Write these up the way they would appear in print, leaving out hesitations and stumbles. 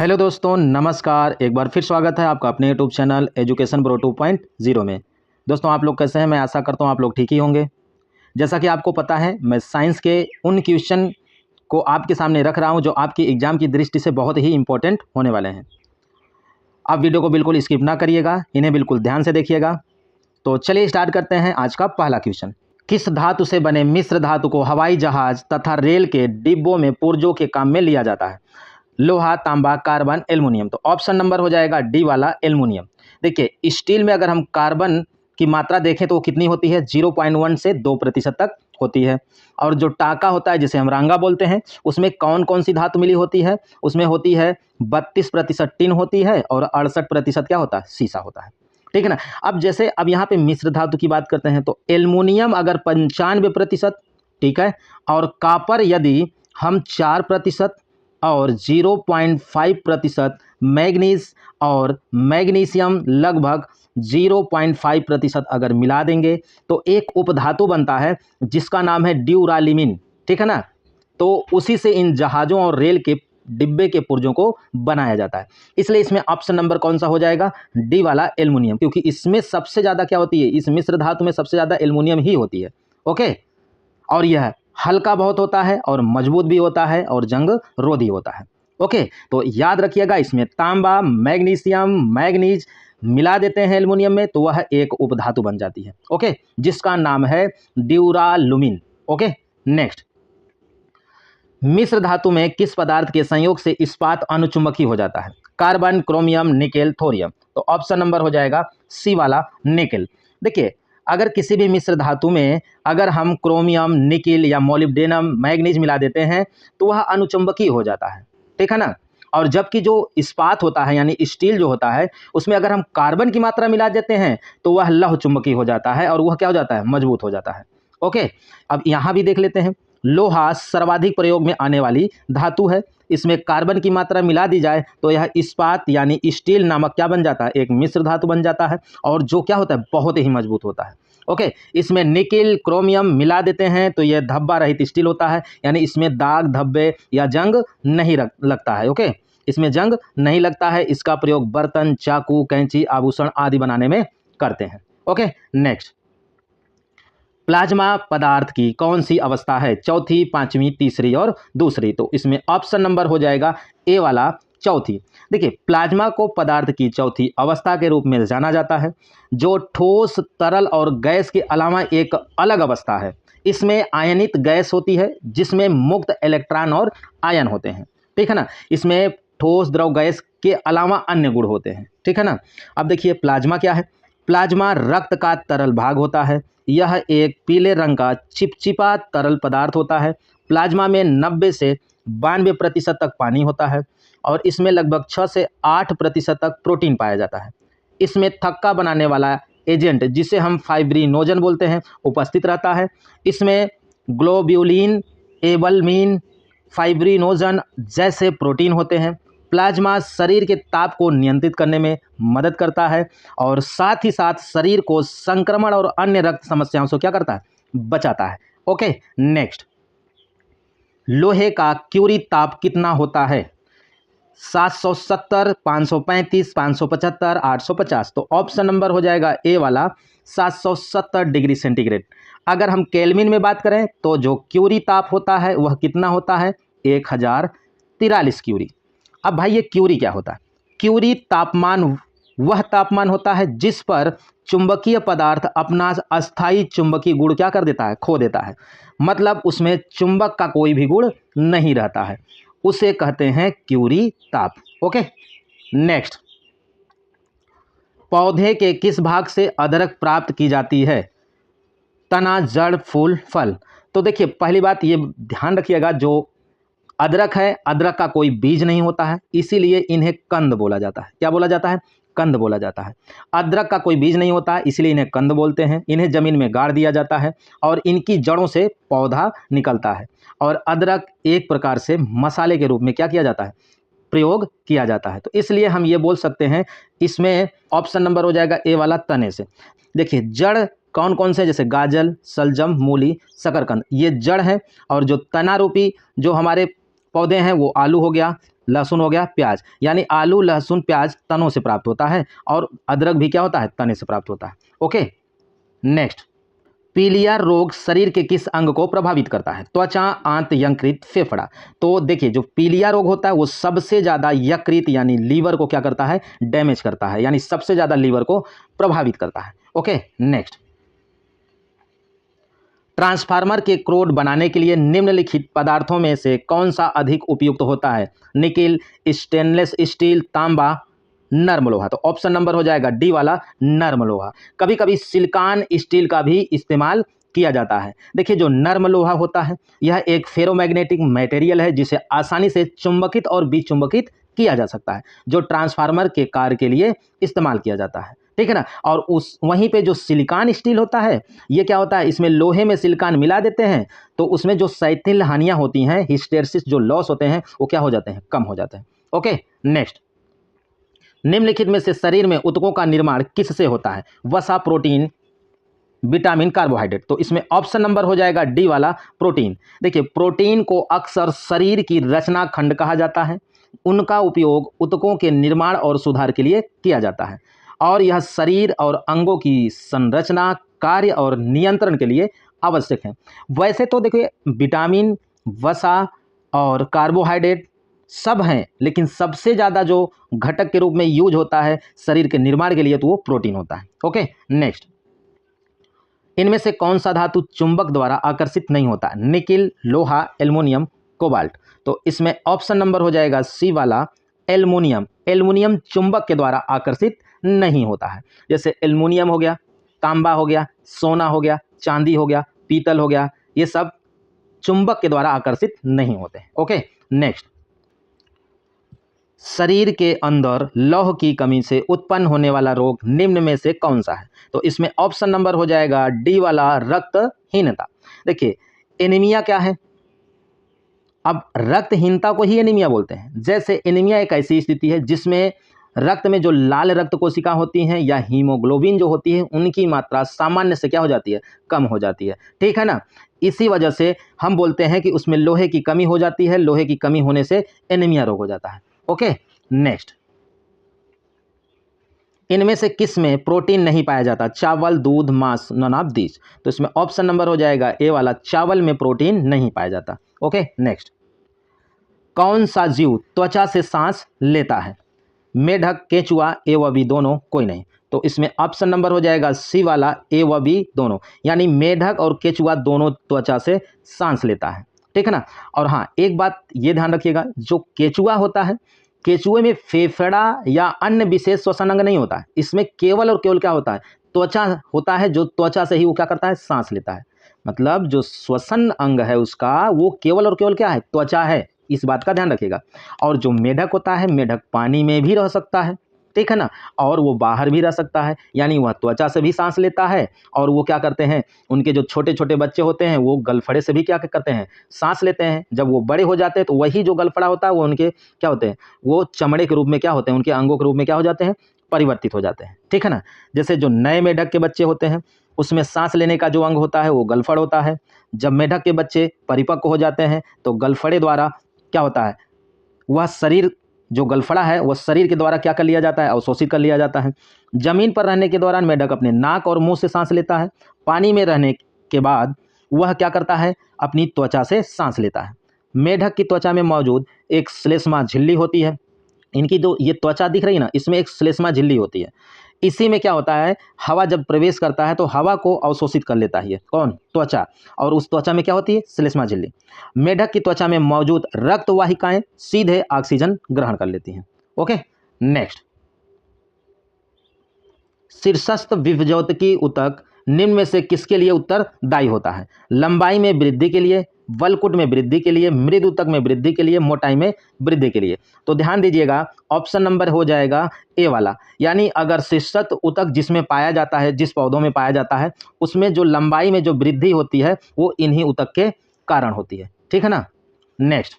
Hello दोस्तों, नमस्कार। एक बार फिर स्वागत है आपका अपने यूट्यूब चैनल एजुकेशन ब्रो 2.0 में। दोस्तों, आप लोग कैसे हैं? मैं आशा करता हूं आप लोग ठीक ही होंगे। जैसा कि आपको पता है, मैं साइंस के उन क्वेश्चन को आपके सामने रख रहा हूं जो आपकी एग्जाम की दृष्टि से बहुत ही इंपॉर्टेंट होने वाले हैं। आप वीडियो को बिल्कुल स्किप ना करिएगा, इन्हें बिल्कुल ध्यान से देखिएगा। तो चलिए स्टार्ट करते हैं आज का पहला क्वेश्चन। किस धातु से बने मिश्र धातु को हवाई जहाज तथा रेल के डिब्बों में पुर्जों के काम में लिया जाता है? लोहा, तांबा, कार्बन, एल्युमिनियम। तो ऑप्शन नंबर हो जाएगा डी वाला एल्युमिनियम। देखिए, स्टील में अगर हम कार्बन की मात्रा देखें तो वो कितनी होती है? 0.1 से 2% तक होती है। और जो टाका होता है, जिसे हम रांगा बोलते हैं, उसमें कौन कौन सी धातु मिली होती है? उसमें होती है 32% टिन होती है और 68% क्या होता है? सीसा होता है। ठीक है ना। अब यहाँ पे मिश्र धातु की बात करते हैं तो एल्युमिनियम अगर 95%, ठीक है, और कॉपर यदि हम 4% और 0.5% मैग्नीज और मैग्नीशियम लगभग 0.5% अगर मिला देंगे तो एक उपधातु बनता है जिसका नाम है ड्यूरालिमिन। ठीक है ना। तो उसी से इन जहाज़ों और रेल के डिब्बे के पुर्जों को बनाया जाता है। इसलिए इसमें ऑप्शन नंबर कौन सा हो जाएगा? डी वाला एल्युमिनियम, क्योंकि इसमें सबसे ज़्यादा क्या होती है? इस मिश्र धातु में सबसे ज़्यादा एल्युमिनियम ही होती है। ओके। और यह हल्का बहुत होता है और मजबूत भी होता है और जंग रोधी होता है। ओके, तो याद रखिएगा, इसमें तांबा, मैग्नीशियम, मैग्नीज मिला देते हैं एल्युमिनियम में तो वह एक उपधातु बन जाती है। ओके, जिसका नाम है ड्यूरालुमिन। Okay, next. मिश्र धातु में किस पदार्थ के संयोग से इस्पात अनुचुंबकीय हो जाता है? Carbon, chromium, nickel, thorium. तो ऑप्शन नंबर हो जाएगा सी वाला निकेल। देखिए, अगर किसी भी मिश्र धातु में अगर हम क्रोमियम, निकेल या मोलिब्डेनम, मैग्नीज मिला देते हैं तो वह अनुचुंबकीय हो जाता है। ठीक है ना। और जबकि जो इस्पात होता है यानी स्टील जो होता है, उसमें अगर हम कार्बन की मात्रा मिला देते हैं तो वह लौह चुंबकीय हो जाता है और वह क्या हो जाता है? मजबूत हो जाता है। ओके, अब यहाँ भी देख लेते हैं। लोहा सर्वाधिक प्रयोग में आने वाली धातु है। इसमें कार्बन की मात्रा मिला दी जाए तो यह इस्पात यानी स्टील नामक क्या बन जाता है? एक मिश्र धातु बन जाता है और जो क्या होता है? बहुत ही मजबूत होता है। ओके, इसमें निकेल, क्रोमियम मिला देते हैं तो यह धब्बा रहित स्टील होता है, यानी इसमें दाग, धब्बे या जंग नहीं लगता है। ओके, इसमें जंग नहीं लगता है। इसका प्रयोग बर्तन, चाकू, कैंची, आभूषण आदि बनाने में करते हैं। Okay, next. प्लाज्मा पदार्थ की कौन सी अवस्था है? चौथी, पांचवी, तीसरी और दूसरी। तो इसमें ऑप्शन नंबर हो जाएगा ए वाला चौथी। देखिए, प्लाज्मा को पदार्थ की चौथी अवस्था के रूप में जाना जाता है, जो ठोस, तरल और गैस के अलावा एक अलग अवस्था है। इसमें आयनित गैस होती है जिसमें मुक्त इलेक्ट्रॉन और आयन होते हैं। ठीक है ना। इसमें ठोस, द्रव, गैस के अलावा अन्य गुण होते हैं। ठीक है ना। अब देखिए, प्लाज्मा क्या है? प्लाज्मा रक्त का तरल भाग होता है। यह एक पीले रंग का चिपचिपा तरल पदार्थ होता है। प्लाज्मा में 90 से 92% तक पानी होता है और इसमें लगभग 6 से 8% तक प्रोटीन पाया जाता है। इसमें थक्का बनाने वाला एजेंट, जिसे हम फाइब्रिनोजन बोलते हैं, उपस्थित रहता है। इसमें ग्लोब्यूलिन, एल्बुमिन, फाइब्रिनोजन जैसे प्रोटीन होते हैं। प्लाज्मा शरीर के ताप को नियंत्रित करने में मदद करता है और साथ ही साथ शरीर को संक्रमण और अन्य रक्त समस्याओं से क्या करता है? बचाता है। Okay, next. लोहे का क्यूरी ताप कितना होता है? 770, 535, 575, 850। तो ऑप्शन नंबर हो जाएगा ए वाला 770 डिग्री सेंटीग्रेड। अगर हम केल्विन में बात करें तो जो क्यूरी ताप होता है वह कितना होता है? 1043 क्यूरी। अब भाई, ये क्यूरी क्या होता है? क्यूरी तापमान वह तापमान होता है जिस पर चुंबकीय पदार्थ अपना अस्थायी चुंबकीय गुण क्या कर देता है? खो देता है। मतलब उसमें चुंबक का कोई भी गुण नहीं रहता है, उसे कहते हैं क्यूरी ताप। Okay, next. पौधे के किस भाग से अदरक प्राप्त की जाती है? तना, जड़, फूल, फल। तो देखिए, पहली बात ये ध्यान रखिएगा, जो अदरक है, अदरक का कोई बीज नहीं होता है, इसीलिए इन्हें कंद बोला जाता है। क्या बोला जाता है? कंद बोला जाता है। अदरक का कोई बीज नहीं होता है, इसलिए इन्हें कंद बोलते हैं। इन्हें जमीन में गाड़ दिया जाता है और इनकी जड़ों से पौधा निकलता है और अदरक एक प्रकार से मसाले के रूप में क्या किया जाता है? प्रयोग किया जाता है। तो इसलिए हम ये बोल सकते हैं, इसमें ऑप्शन नंबर हो जाएगा ए वाला तने से। देखिए, जड़ कौन कौन से? जैसे गाजल, सलजम, मूली, शकरकंद, ये जड़ है। और जो तना रूपी जो हमारे पौधे हैं वो आलू हो गया, लहसुन हो गया, प्याज, यानी आलू लहसुन प्याज तनों से प्राप्त होता है और अदरक भी क्या होता है, तने से प्राप्त होता है। ओके, नेक्स्ट, पीलिया रोग शरीर के किस अंग को प्रभावित करता है? त्वचा, आंत, यकृत, फेफड़ा। तो देखिए जो पीलिया रोग होता है वो सबसे ज्यादा यकृत यानी लीवर को क्या करता है, डैमेज करता है, यानी सबसे ज्यादा लीवर को प्रभावित करता है। ओके, नेक्स्ट, ट्रांसफार्मर के क्रोड बनाने के लिए निम्नलिखित पदार्थों में से कौन सा अधिक उपयुक्त होता है? निकिल, स्टेनलेस स्टील, तांबा, नर्म लोहा। तो ऑप्शन नंबर हो जाएगा डी वाला, नर्म लोहा। कभी कभी सिलिकॉन स्टील का भी इस्तेमाल किया जाता है। देखिए जो नर्म लोहा होता है यह एक फेरोमैग्नेटिक मटेरियल है जिसे आसानी से चुंबकित और विचुंबकित किया जा सकता है, जो ट्रांसफार्मर के कार्य के लिए इस्तेमाल किया जाता है। ठीक है ना। और उस वहीं पे जो सिलिकॉन स्टील होता है ये क्या होता है, इसमें लोहे में सिलिकॉन मिला देते हैं तो उसमें जो शैथिल हानियां होती हैं, हिस्टेरेसिस जो लॉस होते हैं वो क्या हो जाते हैं, कम हो जाते हैं। ओके, नेक्स्ट, निम्नलिखित में से शरीर में ऊतकों का निर्माण किससे होता है? वसा, प्रोटीन, विटामिन, कार्बोहाइड्रेट। तो इसमें ऑप्शन नंबर हो जाएगा डी वाला, प्रोटीन। देखिए प्रोटीन को अक्सर शरीर की रचना खंड कहा जाता है। उनका उपयोग ऊतकों के निर्माण और सुधार के लिए किया जाता है और यह शरीर और अंगों की संरचना, कार्य और नियंत्रण के लिए आवश्यक है। वैसे तो देखिए विटामिन, वसा और कार्बोहाइड्रेट सब हैं, लेकिन सबसे ज़्यादा जो घटक के रूप में यूज होता है शरीर के निर्माण के लिए तो वो प्रोटीन होता है। ओके, नेक्स्ट, इनमें से कौन सा धातु चुंबक द्वारा आकर्षित नहीं होता? निकिल, लोहा, एल्युमिनियम, कोबाल्ट। तो इसमें ऑप्शन नंबर हो जाएगा सी वाला, एल्युमिनियम। एल्युमिनियम चुंबक के द्वारा आकर्षित नहीं होता है। जैसे एल्युमिनियम हो गया, तांबा हो गया, सोना हो गया, चांदी हो गया, पीतल हो गया, ये सब चुंबक के द्वारा आकर्षित नहीं होते। ओके, नेक्स्ट, शरीर के अंदर लौह की कमी से उत्पन्न होने वाला रोग निम्न में से कौन सा है? तो इसमें ऑप्शन नंबर हो जाएगा डी वाला, रक्तहीनता। देखिए एनीमिया क्या है, अब रक्तहीनता को ही एनीमिया बोलते हैं। जैसे एनीमिया एक ऐसी स्थिति है जिसमें रक्त में जो लाल रक्त कोशिका होती हैं या हीमोग्लोबिन जो होती है उनकी मात्रा सामान्य से क्या हो जाती है, कम हो जाती है। ठीक है ना। इसी वजह से हम बोलते हैं कि उसमें लोहे की कमी हो जाती है, लोहे की कमी होने से एनीमिया रोग हो जाता है। ओके, नेक्स्ट, इनमें से किस में प्रोटीन नहीं पाया जाता? चावल, दूध, मांस, नन ऑफ दिस। तो इसमें ऑप्शन नंबर हो जाएगा ए वाला, चावल में प्रोटीन नहीं पाया जाता। ओके, नेक्स्ट, कौन सा जीव त्वचा से सांस लेता है? मेढक, केचुआ, ए व बी दोनों, कोई नहीं। तो इसमें ऑप्शन नंबर हो जाएगा सी वाला, ए व बी दोनों, यानी मेढक और केचुआ दोनों त्वचा से सांस लेता है। ठीक है ना। और हाँ एक बात ये ध्यान रखिएगा, जो केचुआ होता है केचुए में फेफड़ा या अन्य विशेष श्वसन अंग नहीं होता है, इसमें केवल और केवल क्या होता है, त्वचा होता है, जो त्वचा से ही वो क्या करता है, सांस लेता है। मतलब जो श्वसन अंग है उसका वो केवल और केवल क्या है, त्वचा है, इस बात का ध्यान रखिएगा। और जो मेढक होता है, मेढक पानी में भी रह सकता है, ठीक है ना, और वो बाहर भी रह सकता है, यानी वह त्वचा से भी सांस लेता है। और वो क्या करते हैं, उनके जो छोटे छोटे बच्चे होते हैं वो गलफड़े से भी क्या करते हैं, सांस लेते हैं। जब वो बड़े हो जाते हैं तो वही जो गलफड़ा होता है वो उनके क्या होते हैं, वो चमड़े के रूप में क्या होते हैं, उनके अंगों के रूप में क्या हो जाते हैं, परिवर्तित हो जाते हैं। ठीक है ना। जैसे जो नए मेढक के बच्चे होते हैं उसमें सांस लेने का जो अंग होता है वो गलफड़ होता है। जब मेढक के बच्चे परिपक्व हो जाते हैं तो गलफड़े द्वारा क्या होता है, वह शरीर जो गलफड़ा है वह शरीर के द्वारा क्या कर लिया जाता है, अवशोषित कर लिया जाता है। जमीन पर रहने के दौरान मेढक अपने नाक और मुंह से सांस लेता है। पानी में रहने के बाद वह क्या करता है, अपनी त्वचा से सांस लेता है। मेढक की त्वचा में मौजूद एक श्लेष्मा झिल्ली होती है। इनकी जो ये त्वचा दिख रही है ना, इसमें एक श्लेष्मा झिल्ली होती है। इसी में क्या होता है, हवा जब प्रवेश करता है तो हवा को अवशोषित कर लेता है, कौन, त्वचा। और उस त्वचा में क्या होती है, श्लेष्मा झिल्ली। मेढक की त्वचा में मौजूद रक्त वाहिकाएं सीधे ऑक्सीजन ग्रहण कर लेती हैं। ओके, नेक्स्ट, शीर्षस्थ विभज्योतकी ऊतक निम्न में से किसके लिए उत्तरदायी होता है? लंबाई में वृद्धि के लिए, वलकुट में वृद्धि के लिए, मृद ऊतक में वृद्धि के लिए, मोटाई में वृद्धि के लिए। तो ध्यान दीजिएगा ऑप्शन नंबर हो जाएगा ए वाला, यानी अगर शीर्षस्थ ऊतक जिसमें पाया जाता है, जिस पौधों में पाया जाता है, उसमें जो लंबाई में जो वृद्धि होती है वो इन्हीं ऊतक के कारण होती है। ठीक है ना। नेक्स्ट,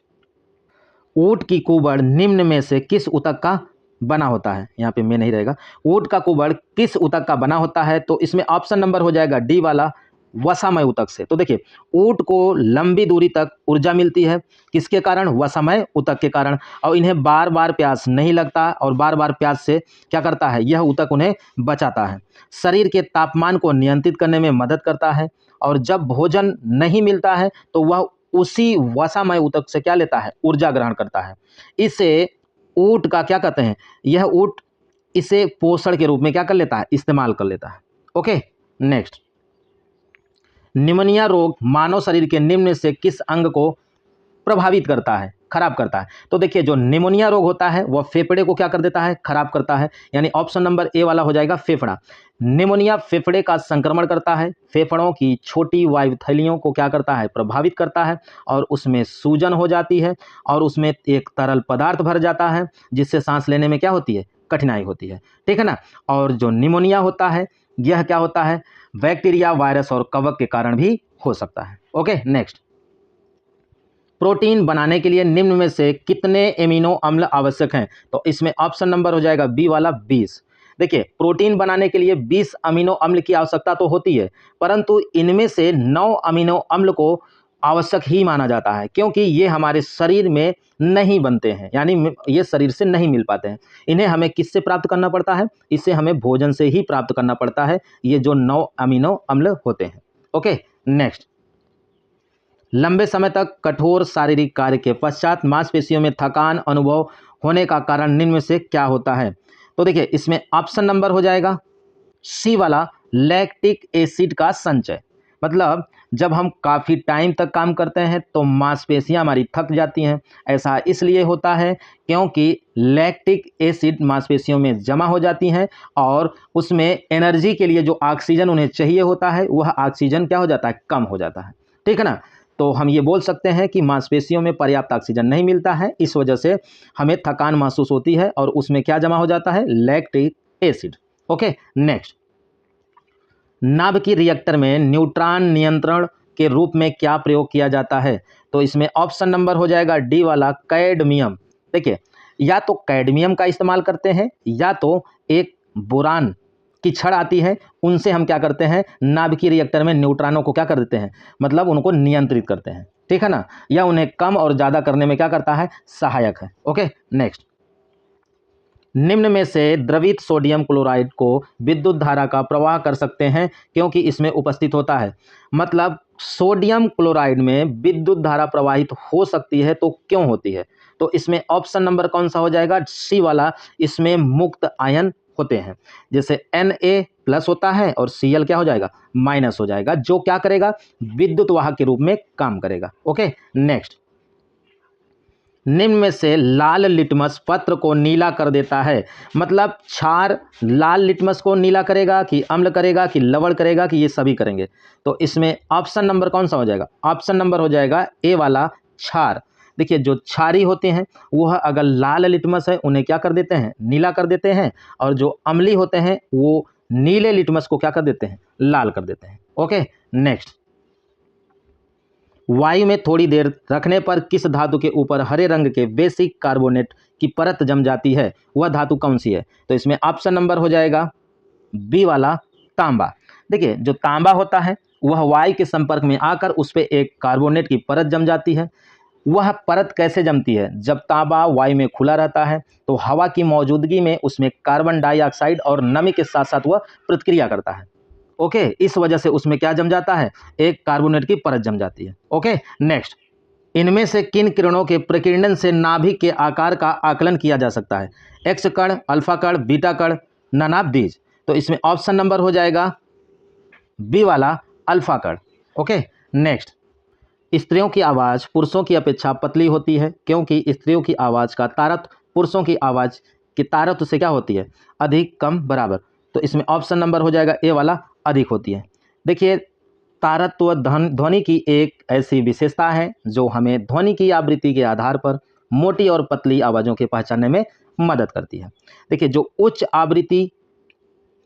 ऊँट की कुबड़ निम्न में से किस ऊतक का बना होता है? यहाँ पे में नहीं रहेगा। ऊँट का कुबड़ किस ऊतक का बना होता है? तो इसमें ऑप्शन नंबर हो जाएगा डी वाला, वसामय ऊतक से। तो देखिए ऊँट को लंबी दूरी तक ऊर्जा मिलती है, किसके कारण? वसामय ऊतक के कारण। और इन्हें बार बार प्यास नहीं लगता और बार बार प्यास से क्या करता है? यह ऊतक उन्हें बचाता है। शरीर के तापमान को नियंत्रित करने में मदद करता है और जब भोजन नहीं मिलता है तो वह उसी वसामय ऊतक से क्या लेता है? ऊर्जा ग्रहण करता है। इसे ऊँट का क्या कहते हैं? यह ऊँट इसे पोषण के रूप में क्या कर लेता है? इस्तेमाल कर लेता है। ओके, नेक्स्ट, निमोनिया रोग मानव शरीर के निम्न में से किस अंग को प्रभावित करता है? खराब करता है। तो देखिए जो निमोनिया रोग होता है वह फेफड़े को क्या कर देता है? खराब करता है। यानी ऑप्शन नंबर ए वाला हो जाएगा फेफड़ा। निमोनिया फेफड़े का संक्रमण करता है, फेफड़ों की छोटी वायु थैलियों को क्या करता है? प्रभावित करता है और उसमें सूजन हो जाती है और उसमें एक तरल पदार्थ भर जाता है जिससे सांस लेने में क्या होती है? कठिनाई होती है। ठीक है ना। और जो निमोनिया होता है यह क्या होता है? बैक्टीरिया, वायरस और कवक के कारण भी हो सकता है। ओके, नेक्स्ट, प्रोटीन बनाने के लिए निम्न में से कितने एमिनो अम्ल आवश्यक हैं? तो इसमें ऑप्शन नंबर हो जाएगा बी वाला 20। देखिए प्रोटीन बनाने के लिए 20 अमीनो अम्ल की आवश्यकता तो होती है, परंतु इनमें से 9 अमीनो अम्ल को आवश्यक ही माना जाता है क्योंकि ये हमारे शरीर में नहीं बनते हैं, यानी ये शरीर से नहीं मिल पाते हैं। इन्हें हमें किससे प्राप्त करना पड़ता है? इसे हमें भोजन से ही प्राप्त करना पड़ता है, ये जो 9 अमीनो अम्ल होते हैं। ओके, नेक्स्ट, लंबे समय तक कठोर शारीरिक कार्य के पश्चात मांसपेशियों में थकान अनुभव होने का कारण निम्न में से क्या होता है? तो देखिए इसमें ऑप्शन नंबर हो जाएगा सी वाला लैक्टिक एसिड का संचय। मतलब जब हम काफ़ी टाइम तक काम करते हैं तो मांसपेशियां हमारी थक जाती हैं। ऐसा इसलिए होता है क्योंकि लैक्टिक एसिड मांसपेशियों में जमा हो जाती हैं और उसमें एनर्जी के लिए जो ऑक्सीजन उन्हें चाहिए होता है वह ऑक्सीजन क्या हो जाता है? कम हो जाता है। ठीक है ना। तो हम ये बोल सकते हैं कि मांसपेशियों में पर्याप्त ऑक्सीजन नहीं मिलता है, इस वजह से हमें थकान महसूस होती है और उसमें क्या जमा हो जाता है? Lactic acid. ओके, नेक्स्ट, नाभिकीय रिएक्टर में न्यूट्रॉन नियंत्रण के रूप में क्या प्रयोग किया जाता है? तो इसमें ऑप्शन नंबर हो जाएगा डी वाला कैडमियम। देखिए या तो कैडमियम का इस्तेमाल करते हैं या तो एक बोरान की छड़ आती है, उनसे हम क्या करते हैं? नाभिकीय रिएक्टर में न्यूट्रॉनों को क्या कर देते हैं? मतलब उनको नियंत्रित करते हैं। ठीक है ना। या उन्हें कम और ज़्यादा करने में क्या करता है? सहायक है। ओके, नेक्स्ट, निम्न में से द्रवित सोडियम क्लोराइड को विद्युत धारा का प्रवाह कर सकते हैं क्योंकि इसमें उपस्थित होता है। मतलब सोडियम क्लोराइड में विद्युत धारा प्रवाहित हो सकती है तो क्यों होती है? तो इसमें ऑप्शन नंबर कौन सा हो जाएगा? सी वाला। इसमें मुक्त आयन होते हैं, जैसे Na+ होता है और Cl क्या हो जाएगा? माइनस हो जाएगा, जो क्या करेगा? विद्युत वाहक के रूप में काम करेगा। ओके, नेक्स्ट, निम्न में से लाल लिटमस पत्र को नीला कर देता है। मतलब क्षार लाल लिटमस को नीला करेगा कि अम्ल करेगा कि लवण करेगा कि ये सभी करेंगे? तो इसमें ऑप्शन नंबर कौन सा हो जाएगा? ऑप्शन नंबर हो जाएगा ए वाला क्षार। देखिए जो क्षारी होते हैं वह अगर लाल लिटमस है उन्हें क्या कर देते हैं? नीला कर देते हैं, और जो अम्ली होते हैं वो नीले लिटमस को क्या कर देते हैं? लाल कर देते हैं। ओके, नेक्स्ट, वायु में थोड़ी देर रखने पर किस धातु के ऊपर हरे रंग के बेसिक कार्बोनेट की परत जम जाती है? वह धातु कौन सी है? तो इसमें ऑप्शन नंबर हो जाएगा बी वाला तांबा। देखिए जो तांबा होता है वह वायु के संपर्क में आकर उस पर एक कार्बोनेट की परत जम जाती है। वह परत कैसे जमती है? जब तांबा वायु में खुला रहता है तो हवा की मौजूदगी में उसमें कार्बन डाइऑक्साइड और नमी के साथ साथ वह प्रतिक्रिया करता है। ओके, इस वजह से उसमें क्या जम जाता है? एक कार्बोनेट की परत जम जाती है। ओके, नेक्स्ट, इनमें से किन किरणों के प्रकीर्णन से नाभिक के आकार का आकलन किया जा सकता है? एक्स कण, अल्फा कण, बीटा कण, नानाबीज। तो इसमें ऑप्शन नंबर हो जाएगा बी वाला अल्फा कण। ओके, नेक्स्ट, स्त्रियों की आवाज़ पुरुषों की अपेक्षा पतली होती है क्योंकि स्त्रियों की आवाज़ का तारतम्य पुरुषों की आवाज़ की तारतम्य से क्या होती है? अधिक, कम, बराबर। तो इसमें ऑप्शन नंबर हो जाएगा ए वाला अधिक होती है। देखिए तारत्व ध्वनि की एक ऐसी विशेषता है जो हमें ध्वनि की आवृत्ति के आधार पर मोटी और पतली आवाज़ों के पहचानने में मदद करती है। देखिए जो उच्च आवृत्ति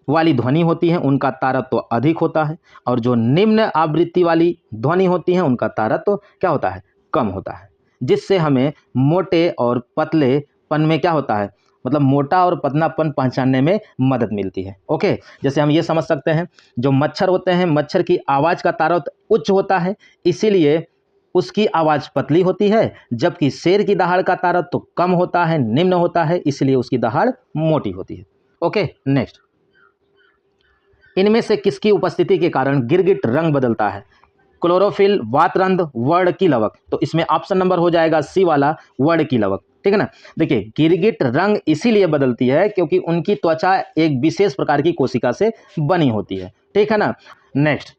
वाली ध्वनि होती है उनका तारत्व अधिक होता है, और जो निम्न आवृत्ति वाली ध्वनि होती है उनका तारत्व क्या होता है? कम होता है, जिससे हमें मोटे और पतलेपन में क्या होता है? मतलब मोटा और पतलापन पहचानने में मदद मिलती है। ओके, जैसे हम ये समझ सकते हैं, जो मच्छर होते हैं, मच्छर की आवाज़ का तारत उच्च होता है, इसीलिए उसकी आवाज़ पतली होती है, जबकि शेर की दहाड़ का तारत तो कम होता है, निम्न होता है, इसलिए उसकी दहाड़ मोटी होती है। ओके, नेक्स्ट, इनमें से किसकी उपस्थिति के कारण गिरगिट रंग बदलता है? क्लोरोफिल, वातरंध, वर्ण की लवक। तो इसमें ऑप्शन नंबर हो जाएगा सी वाला, वर्ण की लवक। ठीक है ना। देखिए, गिरगिट रंग इसीलिए बदलती है क्योंकि उनकी त्वचा एक विशेष प्रकार की कोशिका से बनी होती है। ठीक है ना। नेक्स्ट,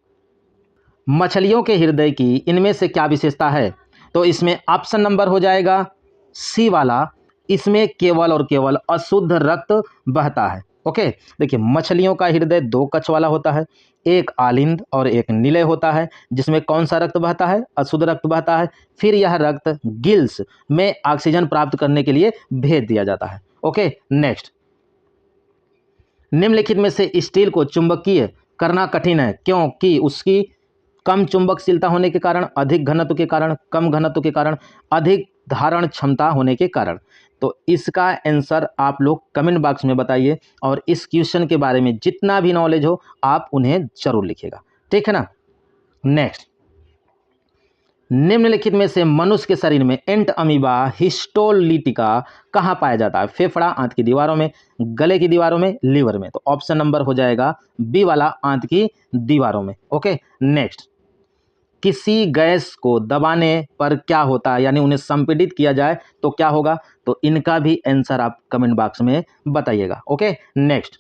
मछलियों के हृदय की इनमें से क्या विशेषता है? तो इसमें ऑप्शन नंबर हो जाएगा सी वाला, इसमें केवल और केवल अशुद्ध रक्त बहता है। ओके, देखिए, मछलियों का हृदय दो कक्ष वाला होता है, एक आलिंद और एक निलय होता है, जिसमें कौन सा रक्त बहता है? अशुद्ध रक्त बहता है। फिर यह रक्त गिल्स में ऑक्सीजन प्राप्त करने के लिए भेज दिया जाता है। ओके, नेक्स्ट, निम्नलिखित में से स्टील को चुंबकीय करना कठिन है, क्योंकि उसकी कम चुंबकशीलता होने के कारण, अधिक घनत्व के कारण, कम घनत्व के कारण, अधिक धारण क्षमता होने के कारण। तो इसका आंसर आप लोग कमेंट बॉक्स में बताइए, और इस क्वेश्चन के बारे में जितना भी नॉलेज हो आप उन्हें जरूर लिखिएगा। ठीक है ना। नेक्स्ट, निम्नलिखित में से मनुष्य के शरीर में एंट अमीबा हिस्टोलिटिका कहाँ पाया जाता है? फेफड़ा, आंत की दीवारों में, गले की दीवारों में, लीवर में। तो ऑप्शन नंबर हो जाएगा बी वाला, आंत की दीवारों में। ओके, नेक्स्ट, किसी गैस को दबाने पर क्या होता है, यानी उन्हें संपीड़ित किया जाए तो क्या होगा? तो इनका भी आंसर आप कमेंट बॉक्स में बताइएगा। ओके, नेक्स्ट,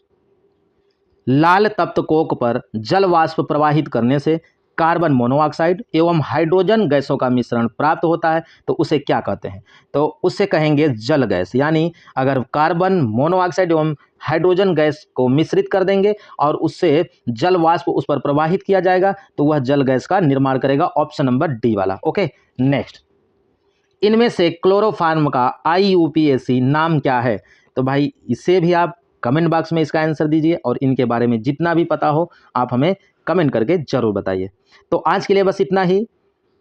लाल तप्त कोक पर जल वाष्प प्रवाहित करने से कार्बन मोनोऑक्साइड एवं हाइड्रोजन गैसों का मिश्रण प्राप्त होता है, तो उसे क्या कहते हैं? तो उसे कहेंगे जल गैस। यानी अगर कार्बन मोनोऑक्साइड एवं हाइड्रोजन गैस को मिश्रित कर देंगे और उससे जल वाष्प उस पर प्रवाहित किया जाएगा तो वह जल गैस का निर्माण करेगा। ऑप्शन नंबर डी वाला। ओके, नेक्स्ट, इनमें से क्लोरोफार्म का IUPAC नाम क्या है? तो भाई इसे भी आप कमेंट बॉक्स में इसका आंसर दीजिए, और इनके बारे में जितना भी पता हो आप हमें कमेंट करके जरूर बताइए। तो आज के लिए बस इतना ही,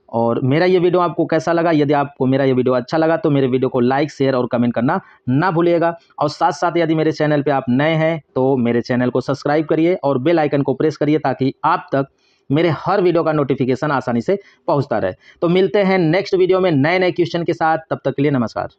और मेरा ये वीडियो आपको कैसा लगा? यदि आपको मेरा ये वीडियो अच्छा लगा तो मेरे वीडियो को लाइक, शेयर और कमेंट करना ना भूलिएगा। और साथ साथ यदि मेरे चैनल पे आप नए हैं तो मेरे चैनल को सब्सक्राइब करिए और बेल आइकन को प्रेस करिए, ताकि आप तक मेरे हर वीडियो का नोटिफिकेशन आसानी से पहुंचता रहे। तो मिलते हैं नेक्स्ट वीडियो में नए नए क्वेश्चन के साथ। तब तक के लिए नमस्कार।